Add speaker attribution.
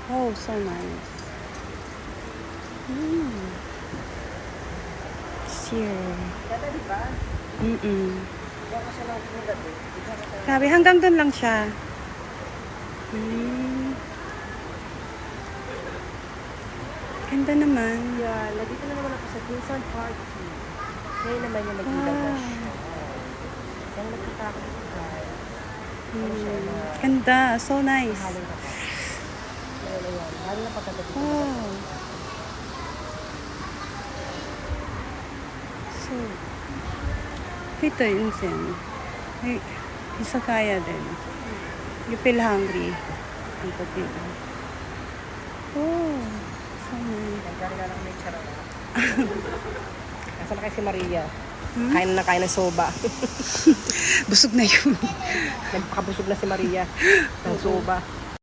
Speaker 1: Oh, so nice. Mm. Here.
Speaker 2: Ganda, di ba? Diyan ka siya lang pumunod eh. Diyan ka siya.
Speaker 1: Grabe, hanggang doon lang siya. Mm. Ganda naman.
Speaker 2: Yeah, nandito na naman ako sa Quezon Park. Ngayon naman yung nag-ilagas. Saan nagpunta ako dito guys?
Speaker 1: Ganda. So nice.
Speaker 2: Halong ka pa. Ngayon na yan. Lalo na pagkanda dito.
Speaker 1: Wow. So, dito yun sin. Ay, isa kaya din. You feel hungry. Ang dito. Oh, so nice.
Speaker 2: Nagkari na lang may charang. Nasaan na kayo si Maria? Kain na kain ng soba.
Speaker 1: Busog na yun.
Speaker 2: Nagpakabusog na si Maria ng soba.